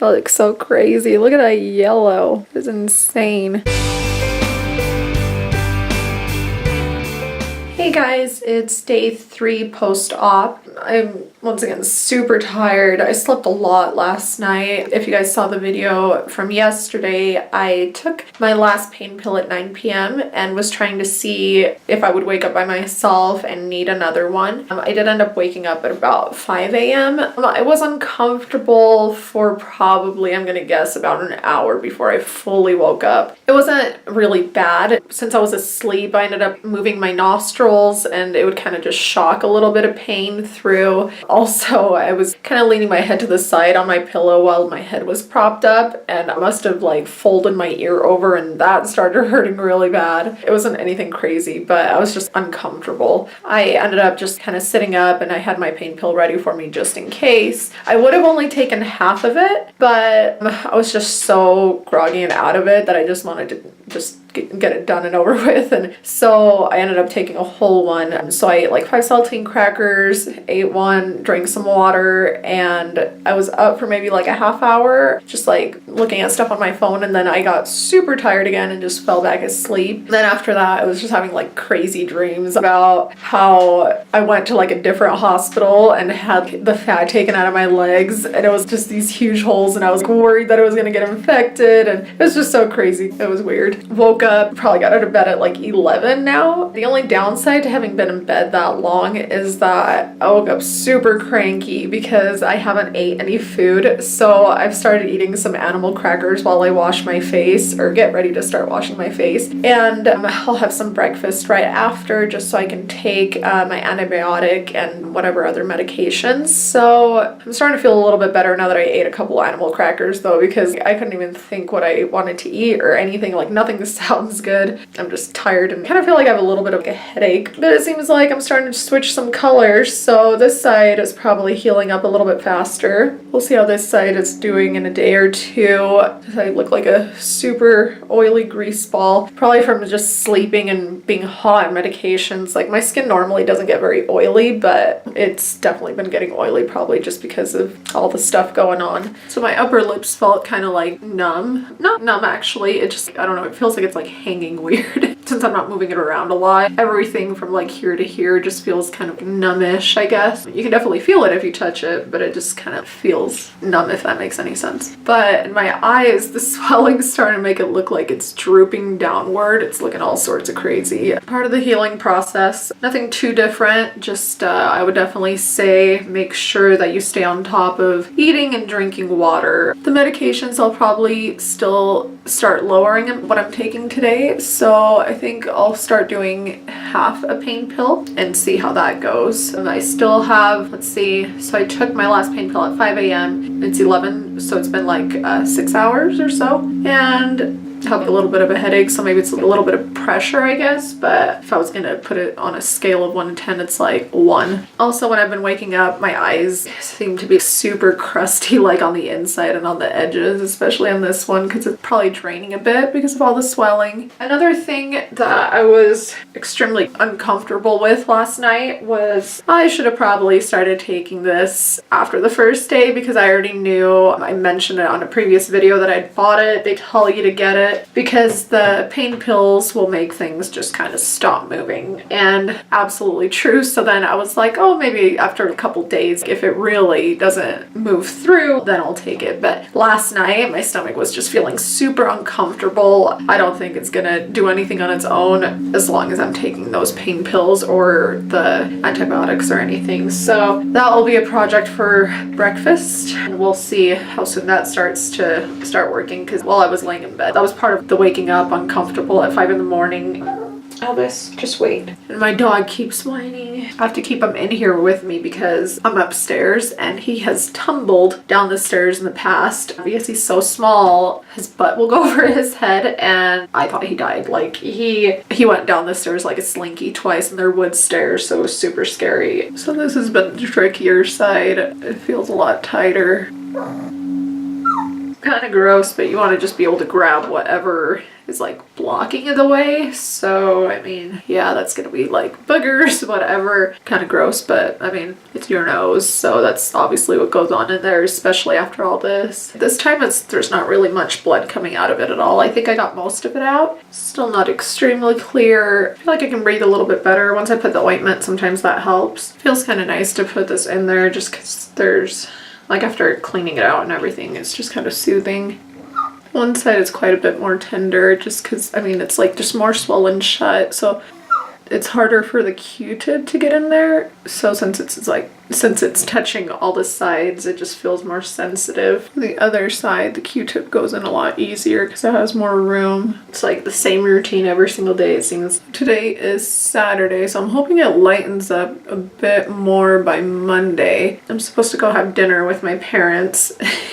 That looks so crazy. Look at that yellow. It's insane. Hey guys, it's day 3 post-op. I'm once again super tired. I slept a lot last night. If you guys saw the video from yesterday, I took my last pain pill at 9 p.m. and was trying to see if I would wake up by myself and need another one. I did end up waking up at about 5 a.m. I was uncomfortable for probably, I'm gonna guess, about an hour before I fully woke up. It wasn't really bad. Since I was asleep, I ended up moving my nostrils and it would kind of just shock a little bit of pain through. Also, I was kind of leaning my head to the side on my pillow while my head was propped up, and I must have like folded my ear over and that started hurting really bad. It wasn't anything crazy, but I was just uncomfortable. I ended up just kind of sitting up and I had my pain pill ready for me just in case. I would have only taken half of it, but I was just so groggy and out of it that I just wanted to just get it done and over with, and so I ended up taking a whole one. So I ate like 5 saltine crackers, ate one, drank some water, and I was up for maybe like a half hour just like looking at stuff on my phone, and then I got super tired again and just fell back asleep. Then after that I was just having like crazy dreams about how I went to like a different hospital and had the fat taken out of my legs, and it was just these huge holes, and I was worried that it was gonna get infected, and it was just so crazy. It was weird. Woke up, probably got out of bed at like 11 now. The only downside to having been in bed that long is that I woke up super cranky because I haven't ate any food. So I've started eating some animal crackers while I wash my face or get ready to start washing my face. And I'll have some breakfast right after just so I can take my antibiotic and whatever other medications. So I'm starting to feel a little bit better now that I ate a couple animal crackers though, because I couldn't even think what I wanted to eat or anything. Like nothing sounds good. I'm just tired and kind of feel like I have a little bit of a headache, but it seems like I'm starting to switch some colors, so this side is probably healing up a little bit faster. We'll see how this side is doing in a day or two. I look like a super oily grease ball, probably from just sleeping and being hot and medications. Like my skin normally doesn't get very oily, but it's definitely been getting oily, probably just because of all the stuff going on. So my upper lips felt kind of like numb. Not numb actually, it just, I don't know, it feels like it's like hanging weird since I'm not moving it around a lot. Everything from like here to here just feels kind of numbish, I guess. You can definitely feel it if you touch it, but it just kind of feels numb, if that makes any sense. But in my eyes, the swelling's starting to make it look like it's drooping downward. It's looking all sorts of crazy. Part of the healing process. Nothing too different, just I would definitely say make sure that you stay on top of eating and drinking water. The medications I'll probably still start lowering what I'm taking today, so I think I'll start doing half a pain pill and see how that goes. And I still have, let's see, so I took my last pain pill at 5 a.m. It's 11, so it's been like 6 hours or so, and I have a little bit of a headache, so maybe it's a little bit of pressure, I guess, but if I was gonna put it on a scale of 1 to 10, it's like 1. Also, when I've been waking up, my eyes seem to be super crusty, like on the inside and on the edges, especially on this one, because it's probably draining a bit because of all the swelling. Another thing that I was extremely uncomfortable with last night was I should have probably started taking this after the first day, because I already knew, I mentioned it on a previous video that I'd bought it. They tell you to get it because the pain pills will make things just kind of stop moving, and absolutely true. So then I was like, oh, maybe after a couple days, if it really doesn't move through, then I'll take it. But last night my stomach was just feeling super uncomfortable. I don't think it's gonna do anything on its own as long as I'm taking those pain pills or the antibiotics or anything. So that will be a project for breakfast, and we'll see how soon that starts working, because while I was laying in bed, that was part of the waking up uncomfortable at 5 in the morning. Elvis, just wait. And my dog keeps whining. I have to keep him in here with me because I'm upstairs and he has tumbled down the stairs in the past. Because he's so small, his butt will go over his head, and I thought he died. Like he went down the stairs like a slinky twice, and they're wood stairs, so it was super scary. So this has been the trickier side. It feels a lot tighter. Kind of gross, but you want to just be able to grab whatever is like blocking the way. So, I mean, yeah, that's gonna be like boogers, whatever. Kind of gross, but I mean, it's your nose, so that's obviously what goes on in there, especially after all this. This time there's not really much blood coming out of it at all. I think I got most of it out. Still not extremely clear. I feel like I can breathe a little bit better once I put the ointment. Sometimes that helps. Feels kind of nice to put this in there just because there's, like, after cleaning it out and everything, it's just kind of soothing. One side is quite a bit more tender just because, I mean, it's like just more swollen shut, so it's harder for the Q-tip to get in there. So since it's touching all the sides, it just feels more sensitive. The other side, the Q-tip goes in a lot easier because it has more room. It's like the same routine every single day, it seems. Today is Saturday, so I'm hoping it lightens up a bit more by Monday. I'm supposed to go have dinner with my parents,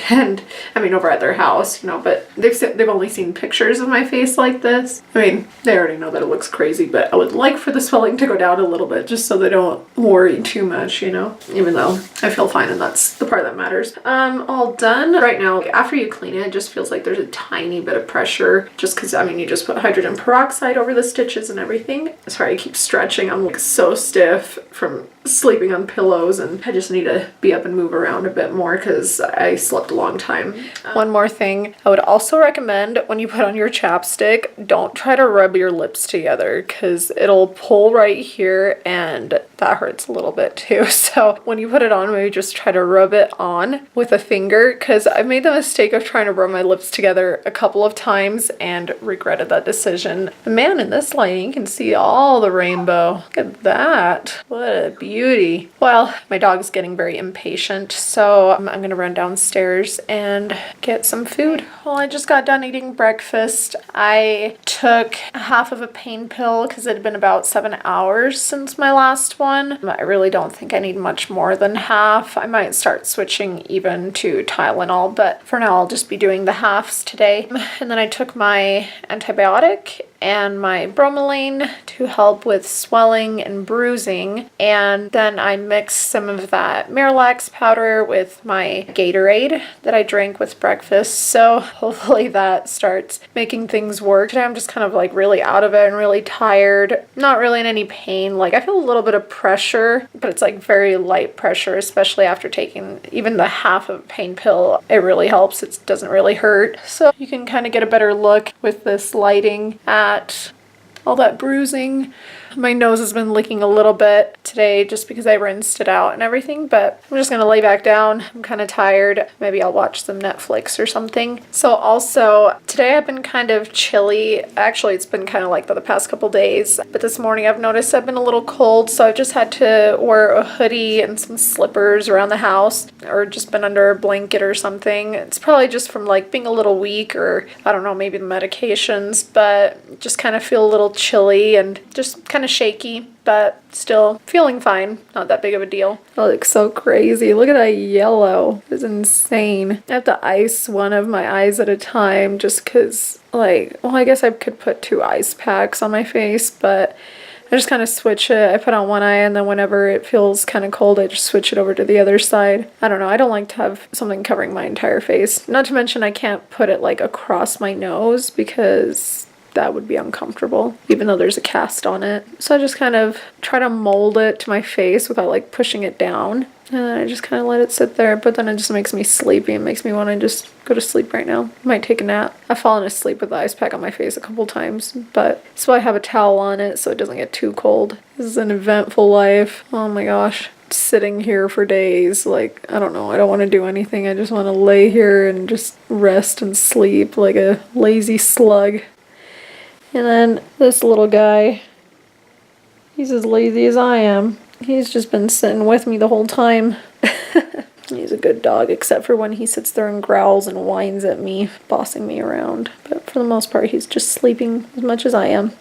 and I mean over at their house, you know, but they've only seen pictures of my face like this. I mean, they already know that it looks crazy, but I would like for the swelling to go down a little bit just so they don't worry too much, you know, even though I feel fine and that's the part that matters. All done. Right now, after you clean it, it just feels like there's a tiny bit of pressure just because, I mean, you just put hydrogen peroxide over the stitches and everything. Sorry, I keep stretching. I'm like so stiff from sleeping on pillows, and I just need to be up and move around a bit more because I slept a long time. One more thing, I would also recommend when you put on your chapstick, don't try to rub your lips together because it'll pull right here and that hurts a little bit too. So when you put it on, maybe just try to rub it on with a finger, because I've made the mistake of trying to rub my lips together a couple of times and regretted that decision. Man, in this lighting you can see all the rainbow. Look at that. What a beauty. Well, my dog's getting very impatient, so I'm gonna run downstairs and get some food. Well, I just got done eating breakfast. I took half of a pain pill because it had been about 7 hours since my last one. I really don't think I need much more than half. I might start switching even to Tylenol, but for now I'll just be doing the halves today. And then I took my antibiotic and my bromelain to help with swelling and bruising, and then I mixed some of that Miralax powder with my Gatorade that I drank with breakfast, so hopefully that starts making things work. Today I'm just kind of like really out of it and really tired, not really in any pain. Like I feel a little bit of pressure, but it's like very light pressure, especially after taking even the half of a pain pill. It really helps. It doesn't really hurt, so you can kind of get a better look with this lighting at all that bruising. My nose has been leaking a little bit today just because I rinsed it out and everything, but I'm just gonna lay back down. I'm kind of tired. Maybe I'll watch some Netflix or something. So also, today I've been kind of chilly. Actually, it's been kind of like that the past couple days, but this morning I've noticed I've been a little cold, so I've just had to wear a hoodie and some slippers around the house, or just been under a blanket or something. It's probably just from like being a little weak, or I don't know, maybe the medications, but just kind of feel a little chilly and just kind of shaky, but still feeling fine. Not that big of a deal. It looks so crazy. Look at that yellow. It's insane. I have to ice one of my eyes at a time just because, like, well, I guess I could put 2 ice packs on my face, but I just kind of switch it. I put on one eye, and then whenever it feels kind of cold, I just switch it over to the other side. I don't know. I don't like to have something covering my entire face. Not to mention I can't put it like across my nose because that would be uncomfortable, even though there's a cast on it. So I just kind of try to mold it to my face without like pushing it down. And then I just kind of let it sit there, but then it just makes me sleepy. It makes me want to just go to sleep right now. I might take a nap. I've fallen asleep with the ice pack on my face a couple times, but so I have a towel on it so it doesn't get too cold. This is an eventful life. Oh my gosh. Sitting here for days, like, I don't know, I don't want to do anything. I just want to lay here and just rest and sleep like a lazy slug. And then this little guy, he's as lazy as I am. He's just been sitting with me the whole time. He's a good dog, except for when he sits there and growls and whines at me, bossing me around. But for the most part, he's just sleeping as much as I am.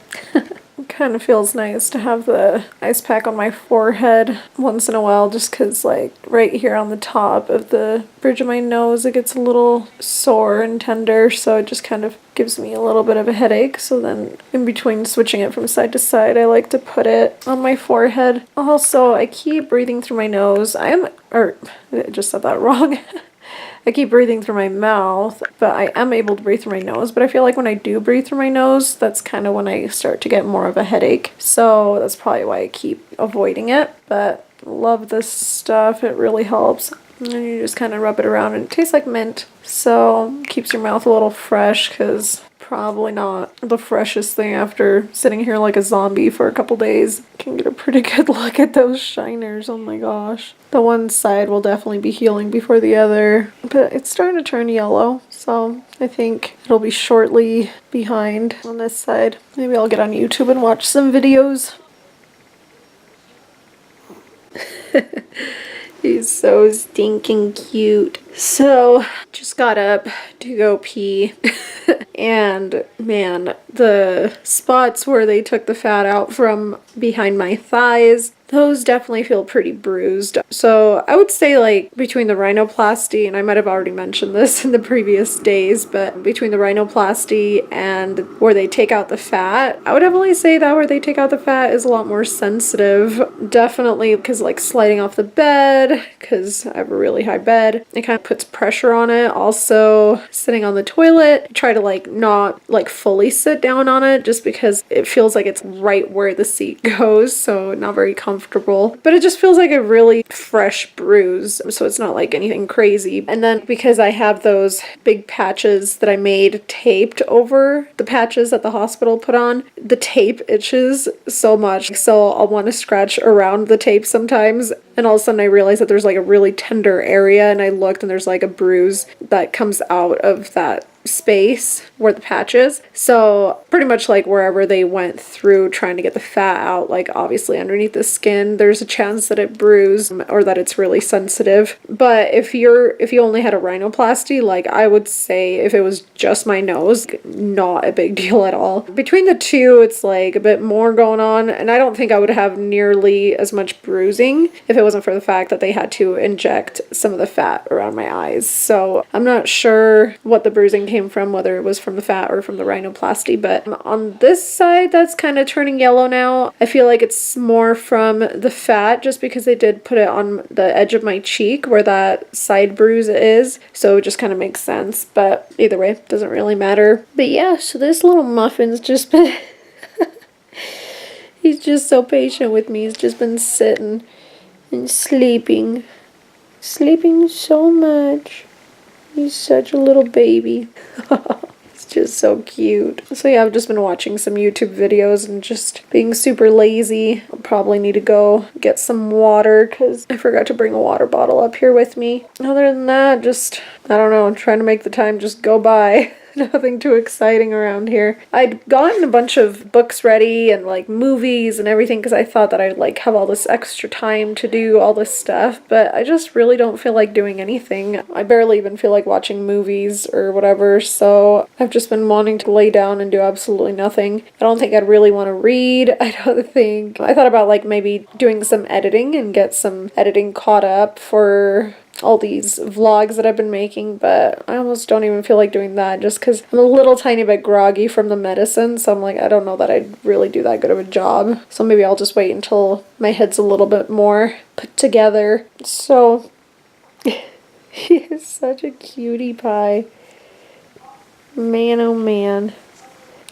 It kind of feels nice to have the ice pack on my forehead once in a while, just because, like, right here on the top of the bridge of my nose, it gets a little sore and tender, so it just kind of gives me a little bit of a headache. So then in between switching it from side to side, I like to put it on my forehead. Also, I keep breathing through my nose. I just said that wrong. I keep breathing through my mouth, but I am able to breathe through my nose. But I feel like when I do breathe through my nose, that's kind of when I start to get more of a headache. So that's probably why I keep avoiding it. But love this stuff. It really helps. And then you just kind of rub it around and it tastes like mint. So keeps your mouth a little fresh, because probably not the freshest thing after sitting here like a zombie for a couple days. Can get a pretty good look at those shiners. Oh my gosh. The one side will definitely be healing before the other, but it's starting to turn yellow. So I think it'll be shortly behind on this side. Maybe I'll get on YouTube and watch some videos. He's so stinking cute. So, just got up to go pee. And man, the spots where they took the fat out from behind my thighs, those definitely feel pretty bruised. So I would say like between the rhinoplasty, and I might have already mentioned this in the previous days, but between the rhinoplasty and where they take out the fat, I would definitely say that where they take out the fat is a lot more sensitive. Definitely because like sliding off the bed, because I have a really high bed, it kind of puts pressure on it. Also sitting on the toilet, I try to like not like fully sit down on it just because it feels like it's right where the seat goes, so not very comfortable. But it just feels like a really fresh bruise, so it's not like anything crazy. And then because I have those big patches that I made taped over the patches that the hospital put on, the tape itches so much, so I'll want to scratch around the tape sometimes, and all of a sudden I realize that there's like a really tender area, and I looked and there's like a bruise that comes out of that space where the patch is. So pretty much like wherever they went through trying to get the fat out, like obviously underneath the skin, there's a chance that it bruised or that it's really sensitive. But if you only had a rhinoplasty, like I would say if it was just my nose, not a big deal at all. Between the two, it's like a bit more going on, and I don't think I would have nearly as much bruising if it wasn't for the fact that they had to inject some of the fat around my eyes. So I'm not sure what the bruising came from, whether it was from the fat or from the rhinoplasty, but on this side that's kind of turning yellow now. I feel like it's more from the fat just because they did put it on the edge of my cheek where that side bruise is, so it just kind of makes sense. But either way, it doesn't really matter. But yeah, so this little muffin's just been he's just so patient with me. He's just been sitting and sleeping so much. He's such a little baby. It's just so cute. So yeah, I've just been watching some YouTube videos and just being super lazy. I'll probably need to go get some water because I forgot to bring a water bottle up here with me. Other than that, just, I don't know, trying to make the time just go by. Nothing too exciting around here. I'd gotten a bunch of books ready and like movies and everything because I thought that I'd like have all this extra time to do all this stuff, but I just really don't feel like doing anything. I barely even feel like watching movies or whatever, so I've just been wanting to lay down and do absolutely nothing. I don't think I'd really want to read. I thought about like maybe doing some editing and get some editing caught up for all these vlogs that I've been making, but I almost don't even feel like doing that just because I'm a little tiny bit groggy from the medicine, so I'm like, I don't know that I'd really do that good of a job. So maybe I'll just wait until my head's a little bit more put together. So he is such a cutie pie. Man, oh man.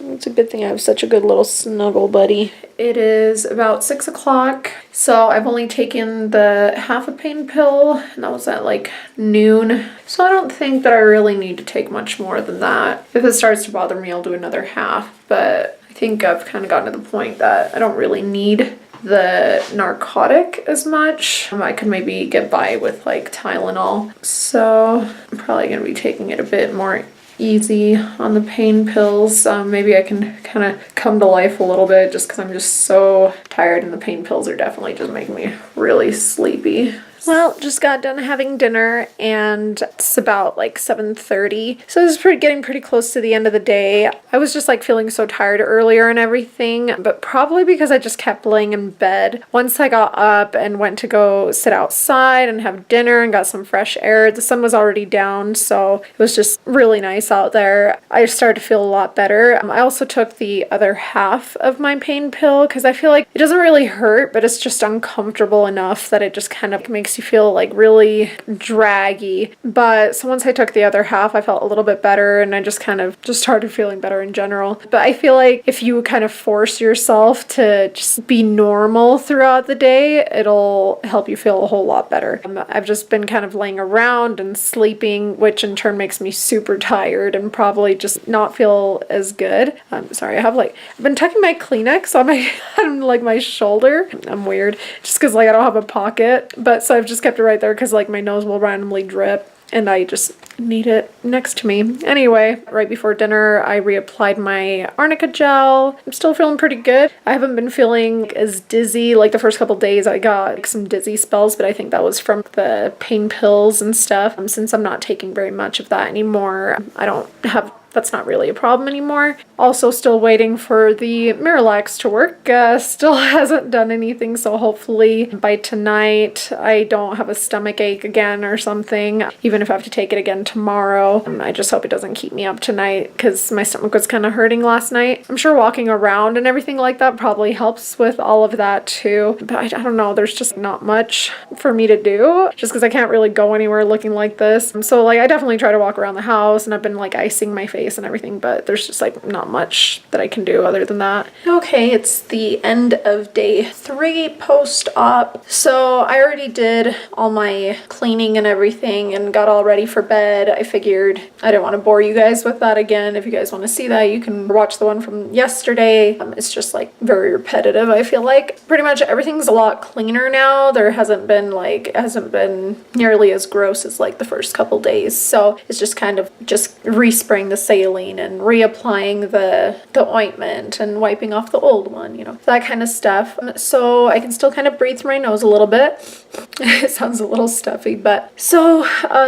It's a good thing I have such a good little snuggle buddy. It is about 6 o'clock, so I've only taken the half a pain pill, and that was at like noon. So I don't think that I really need to take much more than that. If it starts to bother me, I'll do another half, but I think I've kind of gotten to the point that I don't really need the narcotic as much. I could maybe get by with like Tylenol. So I'm probably going to be taking it a bit more easy on the pain pills. Maybe I can kind of come to life a little bit just because I'm just so tired, and the pain pills are definitely just making me really sleepy. Well, just got done having dinner and it's about like 7:30. So this is getting pretty close to the end of the day. I was just like feeling so tired earlier and everything, but probably because I just kept laying in bed. Once I got up and went to go sit outside and have dinner and got some fresh air, the sun was already down, so it was just really nice out there. I started to feel a lot better. I also took the other half of my pain pill because I feel like it doesn't really hurt, but it's just uncomfortable enough that it just kind of makes makes you feel like really draggy. But so once I took the other half, I felt a little bit better, and I just kind of just started feeling better in general. But I feel like if you kind of force yourself to just be normal throughout the day, it'll help you feel a whole lot better. I've just been kind of laying around and sleeping, which in turn makes me super tired and probably just not feel as good. I'm sorry, I've been tucking my Kleenex on my on like my shoulder. I'm weird, just because like I don't have a pocket, but so I've just kept it right there because like my nose will randomly drip and I just need it next to me. Anyway, right before dinner, I reapplied my arnica gel. I'm still feeling pretty good. I haven't been feeling as dizzy. Like the first couple days, I got like some dizzy spells, but I think that was from the pain pills and stuff. Since I'm not taking very much of that anymore, I don't have that's not really a problem anymore. Also still waiting for the Miralax to work. Still hasn't done anything, so hopefully by tonight I don't have a stomach ache again or something, even if I have to take it again tomorrow. I just hope it doesn't keep me up tonight because my stomach was kind of hurting last night. I'm sure walking around and everything like that probably helps with all of that too, but I don't know, there's just not much for me to do just because I can't really go anywhere looking like this. So like I definitely try to walk around the house, and I've been like icing my face and everything, but there's just like not much that I can do other than that. Okay, it's the end of day 3 post-op. So I already did all my cleaning and everything and got all ready for bed. I figured I didn't want to bore you guys with that again. If you guys want to see that, you can watch the one from yesterday. It's just like very repetitive, I feel like. Pretty much everything's a lot cleaner now. There hasn't been nearly as gross as like the first couple days. So it's just kind of just respraying the saline and reapplying the ointment and wiping off the old one, you know, that kind of stuff. So I can still kind of breathe through my nose a little bit. It sounds a little stuffy, but so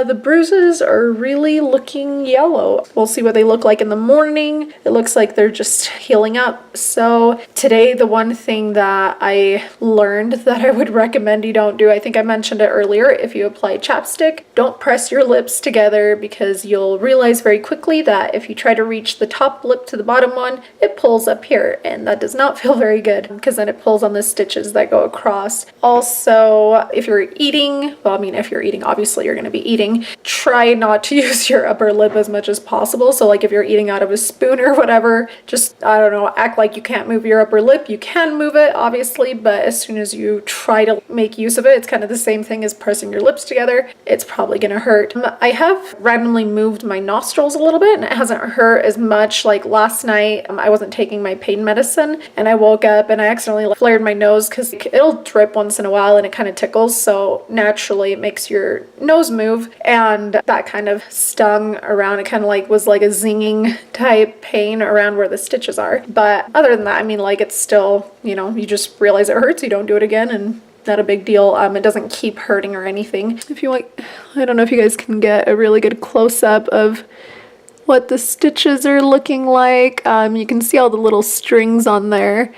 the bruises are really looking yellow. We'll see what they look like in the morning. It looks like they're just healing up. So today, the one thing that I learned that I would recommend you don't do, I think I mentioned it earlier, if you apply chapstick, don't press your lips together because you'll realize very quickly that if you try to reach the top lip to the bottom one, it pulls up here, and that does not feel very good because then it pulls on the stitches that go across. Also, if you're eating, well, I mean, if you're eating, obviously you're going to be eating, try not to use your upper lip as much as possible. So like if you're eating out of a spoon or whatever, just, I don't know, act like you can't move your upper lip. You can move it, obviously, but as soon as you try to make use of it, it's kind of the same thing as pressing your lips together. It's probably going to hurt. I have randomly moved my nostrils a little bit, and it hasn't hurt as much. Like last night, I wasn't taking my pain medicine, and I woke up and I accidentally flared my nose because it'll drip once in a while and it kind of tickles, so naturally it makes your nose move, and that kind of stung around. It kind of like was like a zinging type pain around where the stitches are, but other than that, I mean, like, it's still, you know, you just realize it hurts, you don't do it again, and not a big deal. It doesn't keep hurting or anything. If you like, I don't know if you guys can get a really good close-up of what the stitches are looking like. You can see all the little strings on there.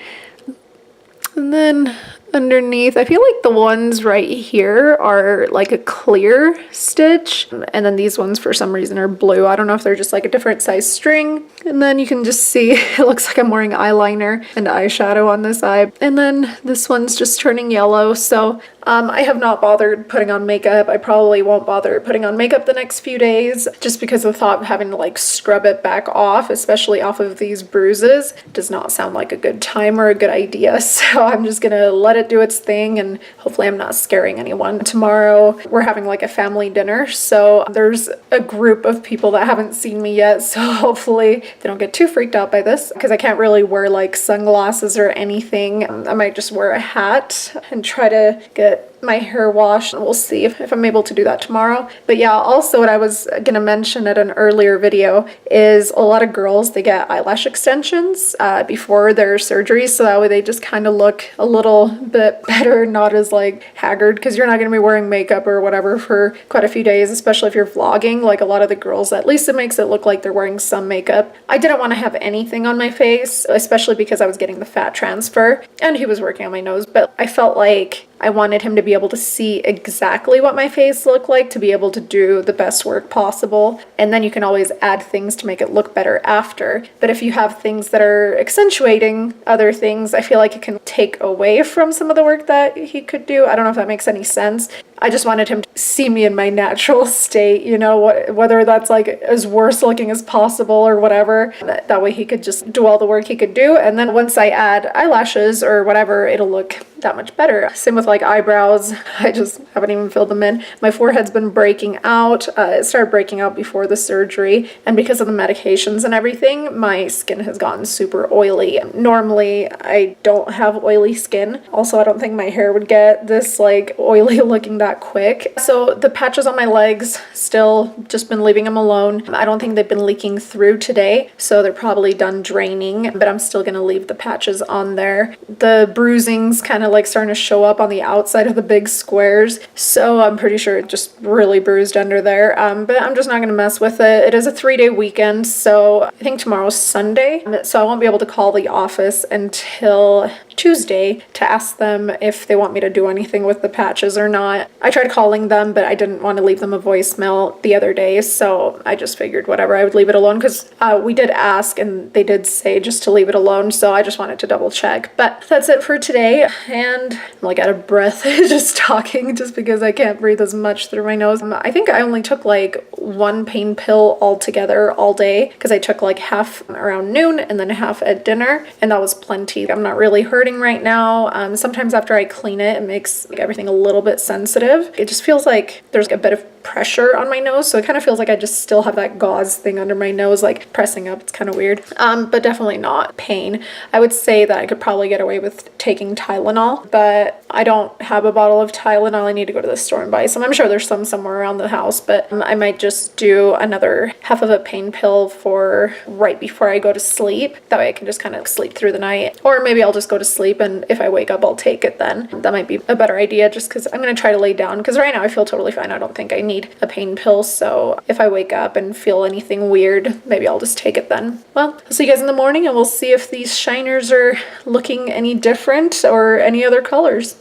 And then underneath, I feel like the ones right here are like a clear stitch, and then these ones for some reason are blue. I don't know if they're just like a different size string. And then you can just see it looks like I'm wearing eyeliner and eyeshadow on this eye, and then this one's just turning yellow. So I have not bothered putting on makeup. I probably won't bother putting on makeup the next few days just because the thought of having to like scrub it back off, especially off of these bruises, does not sound like a good time or a good idea. So I'm just gonna let it do its thing, and hopefully I'm not scaring anyone. Tomorrow we're having like a family dinner, so there's a group of people that haven't seen me yet, so hopefully they don't get too freaked out by this because I can't really wear like sunglasses or anything. I might just wear a hat and try to get my hair washed. We'll see if I'm able to do that tomorrow. But yeah, also what I was gonna mention at an earlier video is a lot of girls, they get eyelash extensions before their surgery, so that way they just kind of look a little bit better, not as like haggard, because you're not gonna be wearing makeup or whatever for quite a few days, especially if you're vlogging. Like a lot of the girls, at least it makes it look like they're wearing some makeup. I didn't want to have anything on my face, especially because I was getting the fat transfer and he was working on my nose, but I felt like I wanted him to be able to see exactly what my face looked like to be able to do the best work possible. And then you can always add things to make it look better after. But if you have things that are accentuating other things, I feel like it can take away from some of the work that he could do. I don't know if that makes any sense. I just wanted him to see me in my natural state, you know, whether that's like as worst looking as possible or whatever. That way he could just do all the work he could do. And then once I add eyelashes or whatever, it'll look that much better. Same with like eyebrows. I just haven't even filled them in. My forehead's been breaking out. It started breaking out before the surgery. And because of the medications and everything, my skin has gotten super oily. Normally, I don't have oily skin. Also, I don't think my hair would get this like oily looking that quick. So the patches on my legs, still just been leaving them alone. I don't think they've been leaking through today, so they're probably done draining, but I'm still gonna leave the patches on there. The bruising's kind of like starting to show up on the outside of the big squares, so I'm pretty sure it just really bruised under there, but I'm just not gonna mess with it. It is a 3-day weekend, so I think tomorrow's Sunday, so I won't be able to call the office until Tuesday to ask them if they want me to do anything with the patches or not. I tried calling them, but I didn't want to leave them a voicemail the other day, so I just figured whatever, I would leave it alone, because we did ask and they did say just to leave it alone, so I just wanted to double check. But that's it for today, and I'm like out of breath just talking, just because I can't breathe as much through my nose. I think I only took like 1 pain pill altogether all day, because I took like half around noon and then half at dinner, and that was plenty. I'm not really hurting right now. Sometimes after I clean it, it makes like everything a little bit sensitive. It just feels like there's a bit of pressure on my nose, so it kind of feels like I just still have that gauze thing under my nose like pressing up. It's kind of weird, but definitely not pain. I would say that I could probably get away with taking Tylenol, but I don't have a bottle of Tylenol. I need to go to the store and buy some. I'm sure there's some somewhere around the house, but I might just do another half of a pain pill for right before I go to sleep. That way I can just kind of sleep through the night, or maybe I'll just go to sleep and if I wake up I'll take it then. That might be a better idea, just because I'm going to try to lay down, because right now I feel totally fine. I don't think I need a pain pill, so if I wake up and feel anything weird, maybe I'll just take it then. Well, I'll see you guys in the morning and we'll see if these shiners are looking any different or any other colors.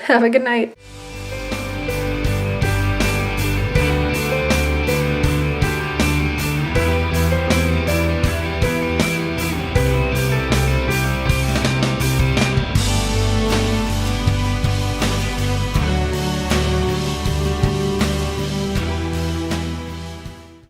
Have a good night.